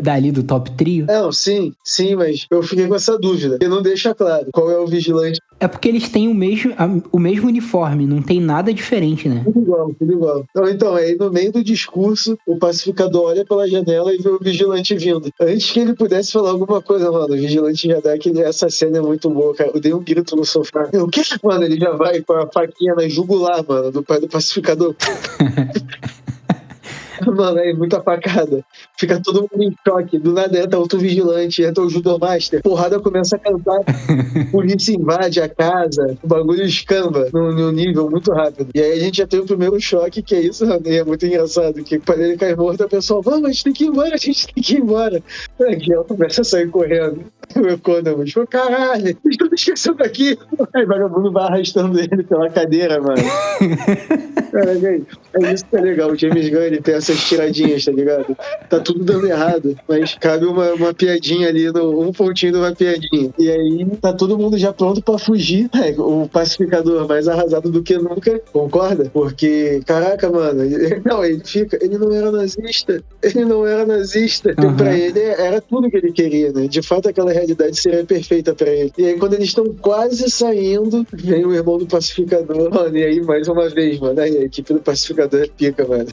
dali do top trio. Não, sim, mas eu fiquei com essa dúvida. E não deixa claro qual é o Vigilante. É porque eles têm o mesmo uniforme, não tem nada diferente, né? Tudo igual. Então, aí no meio do discurso, o Pacificador olha pela janela e vê o Vigilante vindo. Antes que ele pudesse falar alguma coisa, mano, o Vigilante já dá essa cena é muito boa, cara. Eu dei um grito no sofá. O que? Mano, ele já vai com a faquinha na jugular, mano, do pai do Pacificador. Mano, é muita facada. Fica todo mundo em choque. Do nada entra outro vigilante, entra o Judomaster. Porrada começa a cantar. Polícia invade a casa. O bagulho escamba num nível muito rápido. E aí a gente já tem o primeiro choque, que é isso, e é muito engraçado. Que quando ele cai morto, a pessoa, vamos, a gente tem que ir embora. Aqui ela começa a sair correndo. O Economist, caralho, vocês estão me esquecendo aqui. Aí o vagabundo vai arrastando ele pela cadeira, mano. É isso que é legal. O James Gunn, ele tem essas tiradinhas, tá ligado? Tá tudo dando errado, mas cabe uma piadinha ali, um pontinho de uma piadinha. E aí tá todo mundo já pronto pra fugir. O Pacificador mais arrasado do que nunca, concorda? Porque, caraca, mano, ele não era nazista. Uhum. Pra ele era tudo que ele queria, né? De fato, aquela realidade seria perfeita pra ele. E aí, quando eles estão quase saindo, vem o irmão do Pacificador, mano, e aí, mais uma vez, mano, aí, a equipe do Pacificador é pica, mano.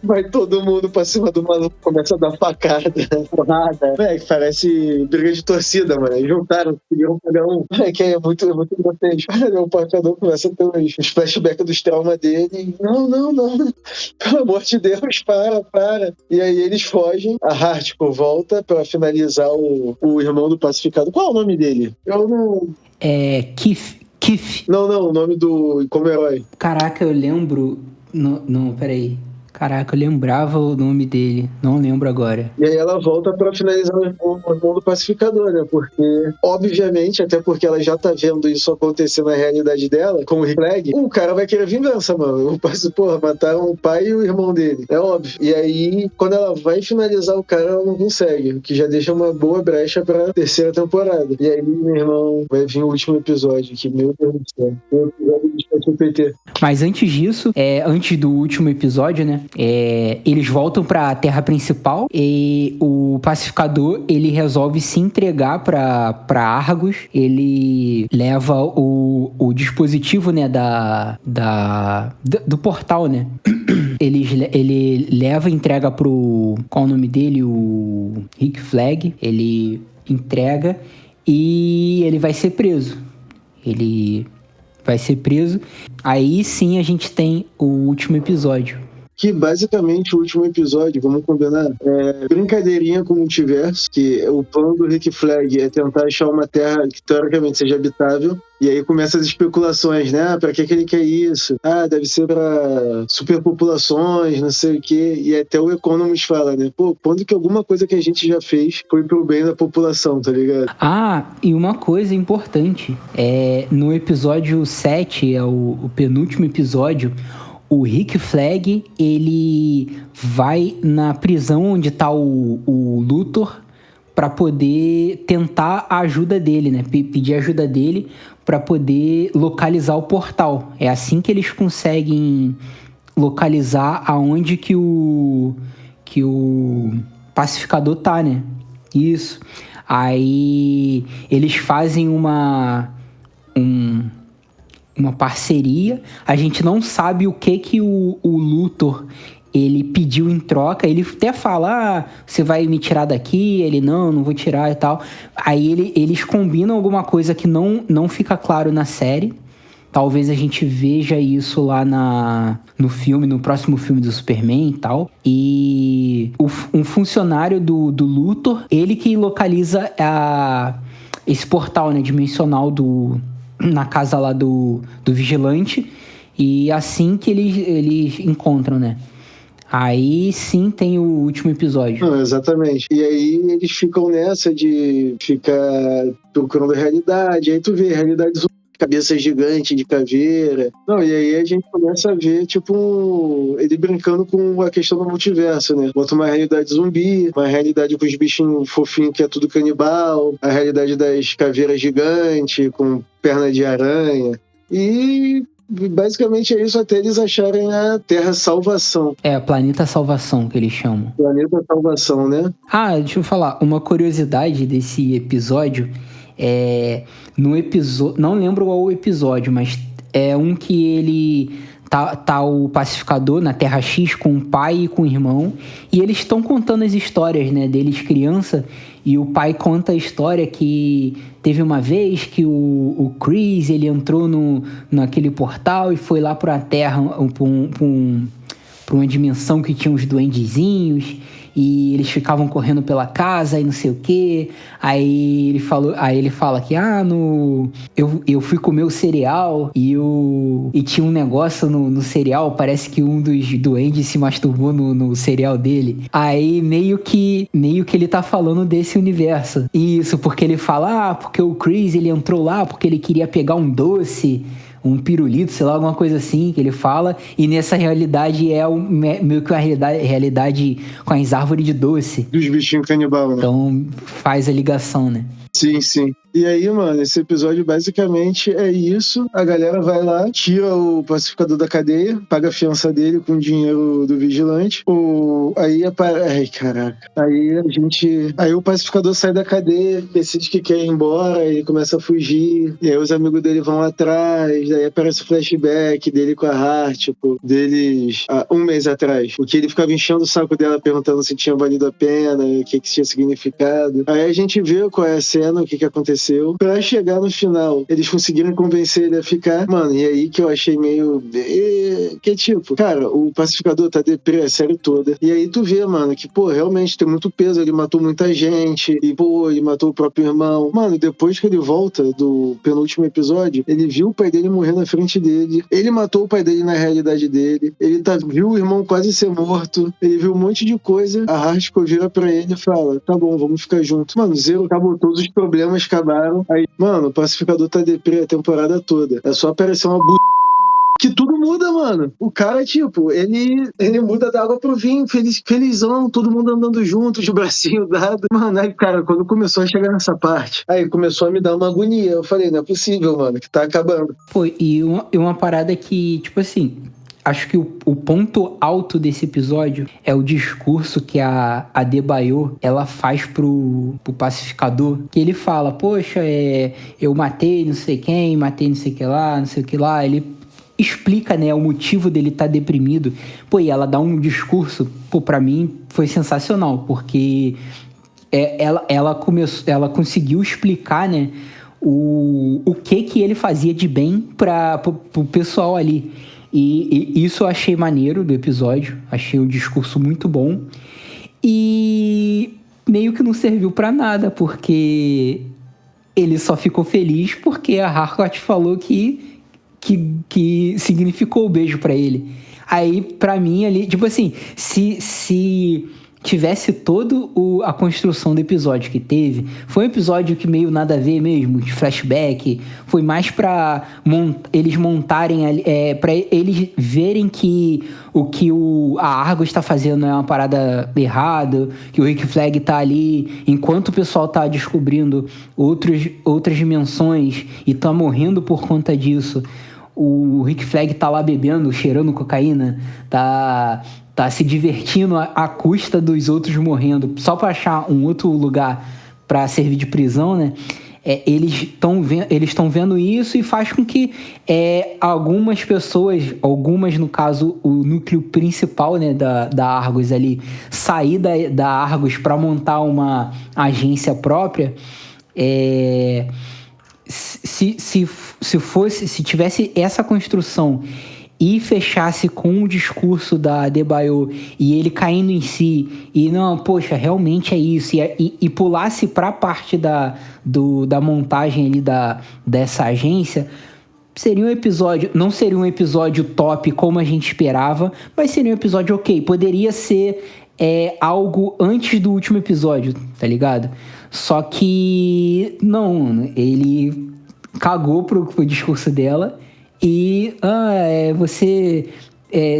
Vai todo todo mundo pra cima do maluco, começa a dar facada, porrada. É, que parece briga de torcida, mano. Eles juntaram, seguiram cada um. É que é muito grotesco. O Pancador começa a ter os flashbacks dos traumas dele. Não. Pelo amor de Deus, para. E aí eles fogem. A Hardcore volta pra finalizar o irmão do pacificado. Qual é o nome dele? Eu não... É Keith. Não, o nome do... como herói. Caraca, eu lembro... Não, peraí. Caraca, eu lembrava o nome dele. Não lembro agora. E aí ela volta pra finalizar o irmão do pacificador, né? Porque, obviamente, até porque ela já tá vendo isso acontecer na realidade dela, com o Flag, o cara vai querer vingança, mano. Porra, mataram o pai e o irmão dele. É óbvio. E aí, quando ela vai finalizar o cara, ela não consegue. O que já deixa uma boa brecha pra terceira temporada. E aí, meu irmão, vai vir o último episódio, que, meu Deus do céu. O episódio do Espaço PT. Mas antes disso, antes do último episódio, né? Eles voltam pra terra principal e o pacificador, ele resolve se entregar pra Argos. Ele leva o dispositivo, né, do portal, né? Ele leva e entrega pro... qual é o nome dele? O Rick Flag. Ele entrega e ele vai ser preso. Aí sim a gente tem o último episódio. Que basicamente o último episódio, vamos combinar, é brincadeirinha com o multiverso, que o plano do Rick Flag é tentar achar uma terra que teoricamente seja habitável. E aí começam as especulações, né? Pra que ele quer isso? Deve ser pra superpopulações, não sei o quê. E até o Economist fala, né? Pô, quando que alguma coisa que a gente já fez foi pro bem da população, tá ligado? E uma coisa importante, no episódio 7, é o penúltimo episódio, o Rick Flag, ele vai na prisão onde tá o Luthor para poder tentar a ajuda dele, né? Pedir ajuda dele para poder localizar o portal. É assim que eles conseguem localizar aonde que o pacificador tá, né? Isso. Aí eles fazem uma parceria. A gente não sabe o que o Luthor ele pediu em troca. Ele até fala, você vai me tirar daqui? Ele, não vou tirar e tal. Aí eles combinam alguma coisa que não fica claro na série. Talvez a gente veja isso lá no próximo filme do Superman e tal. E um funcionário do Luthor, ele que localiza esse portal, né, dimensional na casa lá do Vigilante. E assim que eles encontram, né? Aí sim tem o último episódio. Não, exatamente. E aí eles ficam nessa de ficar procurando a realidade. Aí tu vê a realidade zumbi, cabeça gigante de caveira. Não, e aí a gente começa a ver, tipo, ele brincando com a questão do multiverso, né? Bota uma realidade zumbi, uma realidade com os bichinhos fofinhos que é tudo canibal, a realidade das caveiras gigantes com perna de aranha. E basicamente é isso até eles acharem a Terra Salvação. Planeta Salvação que eles chamam. Planeta Salvação, né? Deixa eu falar. Uma curiosidade desse episódio no episódio... Não lembro qual o episódio, mas é um que ele... Tá o pacificador na Terra X com o pai e com o irmão. E eles estão contando as histórias, né, deles criança. E o pai conta a história que teve uma vez que o Chris, ele entrou naquele portal e foi lá pra Terra, pra uma dimensão que tinha uns duendezinhos. E eles ficavam correndo pela casa e não sei o quê. Aí ele fala que eu fui comer o cereal e tinha um negócio no cereal, parece que um dos duendes se masturbou no cereal dele. Aí meio que ele tá falando desse universo. Isso, porque ele fala, porque o Chris, ele entrou lá porque ele queria pegar um doce, um pirulito, sei lá, alguma coisa assim que ele fala, e nessa realidade meio que uma realidade com as árvores de doce. Dos bichinhos canibal, né? Então faz a ligação, né? Sim, sim. E aí, mano, esse episódio basicamente é isso. A galera vai lá, tira o pacificador da cadeia, paga a fiança dele com o dinheiro do vigilante. Ai, caraca. Aí o pacificador sai da cadeia, decide que quer ir embora e começa a fugir. E aí os amigos dele vão atrás. Aí aparece o flashback dele com a Hart, tipo, deles há um mês atrás. Porque ele ficava enchendo o saco dela, perguntando se tinha valido a pena, o que tinha significado. Aí a gente vê qual é a cena, o que aconteceu. Pra chegar no final, eles conseguiram convencer ele a ficar. Mano, e aí que eu achei meio... Que tipo, cara, o pacificador tá deprê a série toda. E aí tu vê, mano, que, pô, realmente tem muito peso. Ele matou muita gente. E, pô, ele matou o próprio irmão. Mano, depois que ele volta do penúltimo episódio, ele viu o pai dele morrer na frente dele. Ele matou o pai dele na realidade dele. Ele viu o irmão quase ser morto. Ele viu um monte de coisa. A Haruko vira pra ele e fala, tá bom, vamos ficar juntos. Mano, Zero acabou, todos os problemas acabaram. Aí, mano, o pacificador tá deprê a temporada toda. É só aparecer uma que tudo muda, mano. O cara, tipo, ele muda da água pro vinho, felizão, todo mundo andando junto, de bracinho dado. Mano, aí, cara, quando começou a chegar nessa parte, aí começou a me dar uma agonia. Eu falei, não é possível, mano, que tá acabando. Pô, e uma parada que, tipo assim... Acho que o ponto alto desse episódio é o discurso que a Adebayo, ela faz pro pacificador, que ele fala, poxa, eu matei não sei quem, matei não sei o que lá, ele explica, né, o motivo dele estar deprimido. Pô, e ela dá um discurso, pô, pra mim foi sensacional, porque ela conseguiu explicar, né, o que ele fazia de bem pro pessoal ali. E isso eu achei maneiro do episódio. Achei o discurso muito bom. E meio que não serviu pra nada, porque ele só ficou feliz porque a Harcourt falou que significou o beijo pra ele. Aí, pra mim, ali... Tipo assim, se tivesse toda a construção do episódio que teve, foi um episódio que meio nada a ver mesmo, de flashback, foi mais pra eles montarem, pra eles verem que o que a Argos está fazendo é uma parada errada, que o Rick Flag tá ali, enquanto o pessoal tá descobrindo outras dimensões e tá morrendo por conta disso, o Rick Flag tá lá bebendo, cheirando cocaína, tá se divertindo à custa dos outros morrendo, só pra achar um outro lugar pra servir de prisão, né? Eles estão vendo isso e faz com que algumas pessoas, algumas no caso o núcleo principal, né, da Argos ali, sair da Argos pra montar uma agência própria. Se tivesse essa construção e fechasse com o discurso da Adebayo e ele caindo em si e não, poxa, realmente é isso, e pulasse pra parte da montagem ali dessa agência, seria um episódio, não seria um episódio top como a gente esperava, mas seria um episódio ok, poderia ser algo antes do último episódio, tá ligado? Só que não, ele cagou pro discurso dela. E, você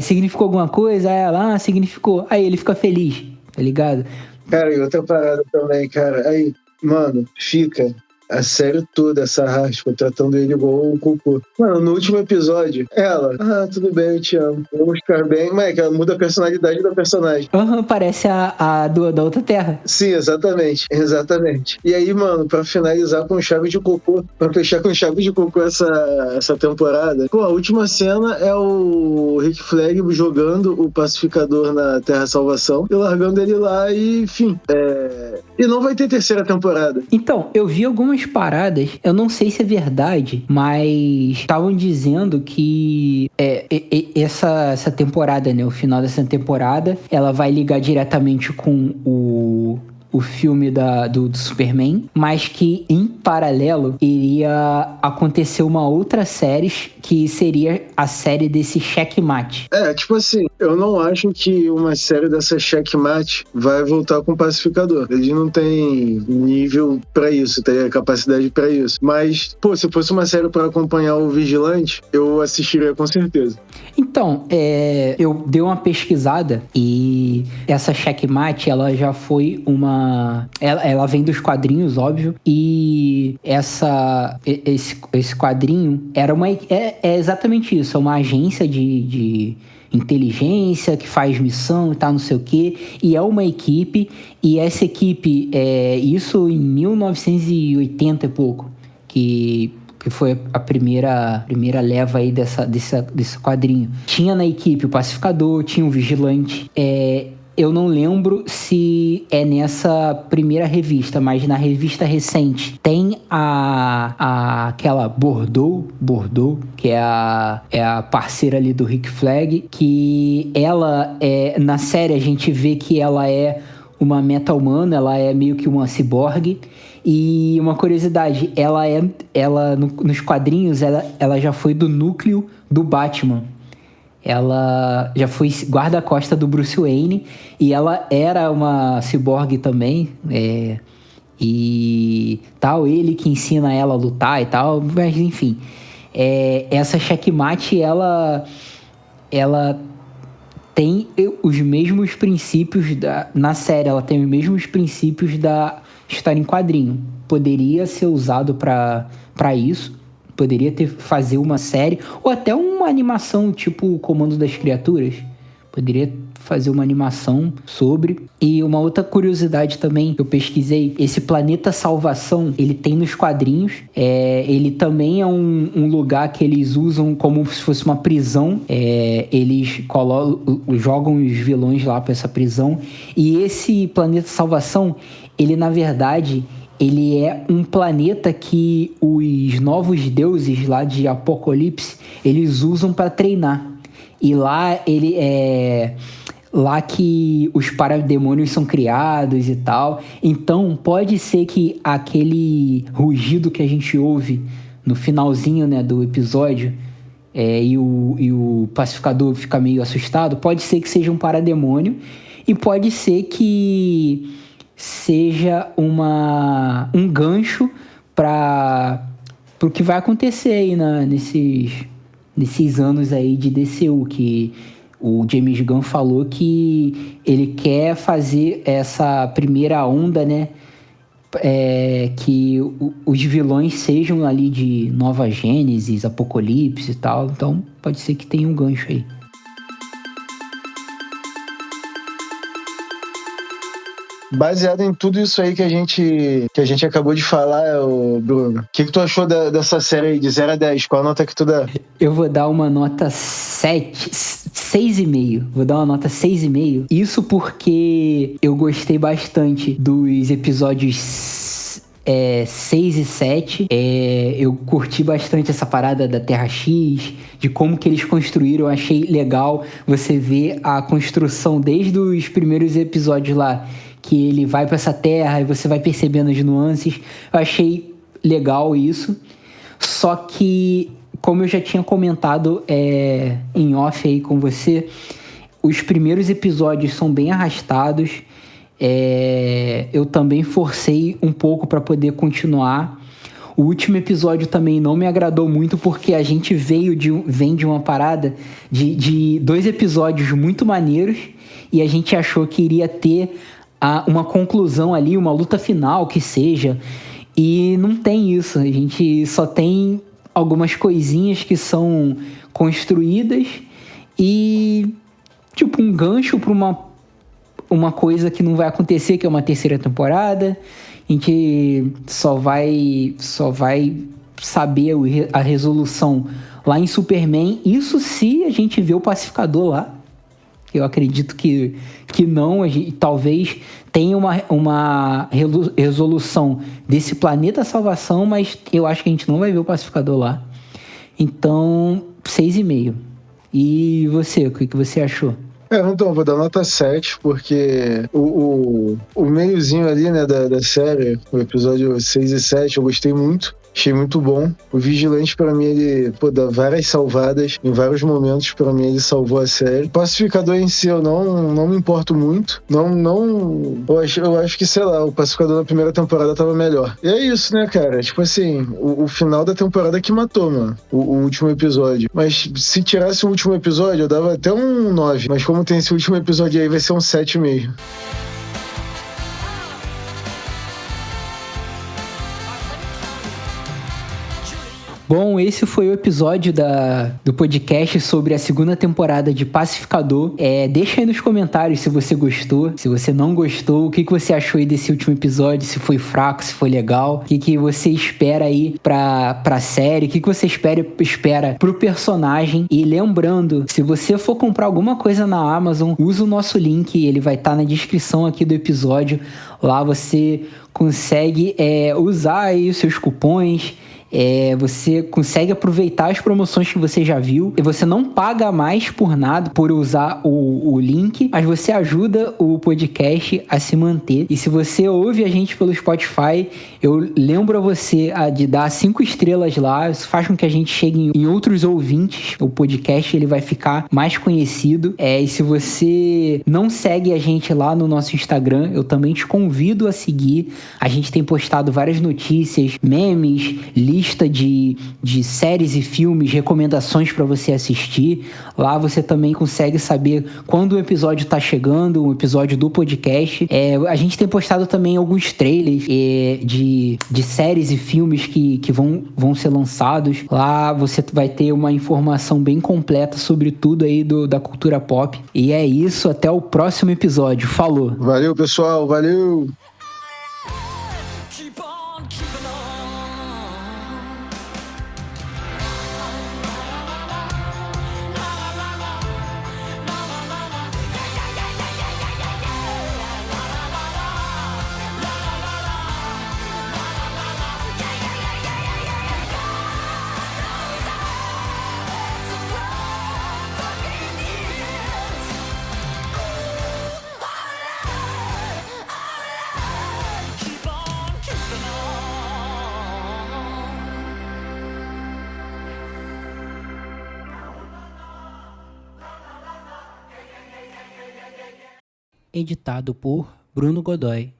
significou alguma coisa? Aí ela, significou. Aí ele fica feliz, tá ligado? Cara, e outra parada também, cara. Aí, mano, fica a série toda essa Raspa tratando ele igual um cocô. Mano, no último episódio, ela, tudo bem, eu te amo. Vamos ficar bem. Mas ela muda a personalidade da personagem. Parece a da outra terra. Sim, exatamente. E aí, mano, pra finalizar com chave de cocô, pra fechar com chave de cocô essa temporada, pô, a última cena é o Rick Flag jogando o pacificador na Terra Salvação e largando ele lá e, enfim, e não vai ter terceira temporada. Então, eu vi algumas paradas, eu não sei se é verdade, mas estavam dizendo que essa temporada, né, o final dessa temporada, ela vai ligar diretamente com o filme do Superman, mas que em paralelo iria acontecer uma outra série que seria a série desse Checkmate. Tipo assim, eu não acho que uma série dessa Checkmate vai voltar com o Pacificador. Eles não têm nível pra isso, tem capacidade pra isso. Mas, pô, se fosse uma série pra acompanhar o Vigilante, eu assistiria com certeza. Então, eu dei uma pesquisada e essa Checkmate, ela já foi uma Ela vem dos quadrinhos, óbvio, e esse quadrinho é exatamente isso, é uma agência de inteligência que faz missão e tal, não sei o quê, e é uma equipe, e essa equipe, isso em 1980 e pouco, que foi a primeira leva aí desse quadrinho. Tinha na equipe o pacificador, tinha o vigilante. Eu não lembro se é nessa primeira revista, mas na revista recente tem aquela Bordeaux, que é a parceira ali do Rick Flag, que ela na série a gente vê que ela é uma meta-humana, ela é meio que uma ciborgue. E uma curiosidade, ela nos quadrinhos, ela já foi do núcleo do Batman. Ela já foi guarda-costa do Bruce Wayne e ela era uma ciborgue também. E tal, ele que ensina ela a lutar e tal, mas enfim. Essa Checkmate, ela tem os mesmos princípios na série, ela tem os mesmos princípios da história em quadrinho. Poderia ser usado para isso, poderia fazer uma série, ou até uma animação tipo o Comando das Criaturas. Poderia fazer uma animação sobre. E uma outra curiosidade também que eu pesquisei, esse Planeta Salvação, ele tem nos quadrinhos. Ele também é um lugar que eles usam como se fosse uma prisão. Eles jogam os vilões lá para essa prisão. E esse Planeta Salvação, ele na verdade, ele é um planeta que os novos deuses lá de Apocalipse, eles usam para treinar. E lá ele lá que os parademônios são criados e tal. Então pode ser que aquele rugido que a gente ouve no finalzinho, né, do episódio, e o pacificador fica meio assustado, pode ser que seja um parademônio e pode ser que seja um gancho para o que vai acontecer aí nesses anos aí de DCU, que o James Gunn falou que ele quer fazer essa primeira onda, né? Que os vilões sejam ali de Nova Gênesis, Apocalipse e tal. Então pode ser que tenha um gancho aí. Baseado em tudo isso aí que a gente acabou de falar, Bruno, o que tu achou dessa série aí de 0 a 10? Qual a nota que tu dá? Eu vou dar uma nota 6,5. Vou dar uma nota 6,5. Isso porque eu gostei bastante dos episódios 6 e 7. Eu curti bastante essa parada da Terra X, de como que eles construíram. Eu achei legal você ver a construção desde os primeiros episódios lá, que ele vai para essa terra e você vai percebendo as nuances. Eu achei legal isso. Só que, como eu já tinha comentado em off aí com você, os primeiros episódios são bem arrastados. Eu também forcei um pouco para poder continuar. O último episódio também não me agradou muito, porque a gente vem de uma parada de 2 episódios muito maneiros e a gente achou que iria ter uma conclusão ali, uma luta final que seja, e não tem isso. A gente só tem algumas coisinhas que são construídas e tipo um gancho para uma coisa que não vai acontecer, que é uma terceira temporada. A gente só vai saber a resolução lá em Superman. Isso se a gente vê o pacificador lá. Eu acredito que não. Talvez tenha uma resolução desse Planeta Salvação, mas eu acho que a gente não vai ver o pacificador lá. Então, 6,5. E você, o que você achou? Então, vou dar nota 7, porque o meiozinho ali, né, da série, o episódio 6 e 7, eu gostei muito. Achei muito bom. O Vigilante, pra mim, ele dá várias salvadas. Em vários momentos, pra mim, ele salvou a série. O Pacificador em si, eu não me importo muito. Eu acho que, sei lá, o Pacificador na primeira temporada tava melhor. E é isso, né, cara? Tipo assim, o final da temporada que matou, mano. O último episódio. Mas se tirasse o último episódio, eu dava até um 9. Mas como tem esse último episódio aí, vai ser um 7,5. Bom, esse foi o episódio do podcast sobre a segunda temporada de Pacificador. Deixa aí nos comentários se você gostou, se você não gostou, o que você achou aí desse último episódio, se foi fraco, se foi legal, o que você espera aí pra série, o que você espera pro personagem. E lembrando, se você for comprar alguma coisa na Amazon, usa o nosso link, ele vai estar na descrição aqui do episódio. Lá você consegue usar aí os seus cupons. Você consegue aproveitar as promoções que você já viu e você não paga mais por nada por usar o link, mas você ajuda o podcast a se manter. E se você ouve a gente pelo Spotify, eu lembro a você de dar 5 estrelas lá. Isso faz com que a gente chegue em outros ouvintes. O podcast ele vai ficar mais conhecido. E se você não segue a gente lá no nosso Instagram, eu também te convido a seguir. A gente tem postado várias notícias, memes, lista de séries e filmes, recomendações para você assistir. Lá você também consegue saber quando o episódio tá chegando, um episódio do podcast. A gente tem postado também alguns trailers de séries e filmes que vão ser lançados. Lá você vai ter uma informação bem completa sobre tudo aí da cultura pop. E é isso, até o próximo episódio. Falou! Valeu, pessoal, valeu! Keep on keeping on. Keep on keeping on. Editado por Bruno Godoy.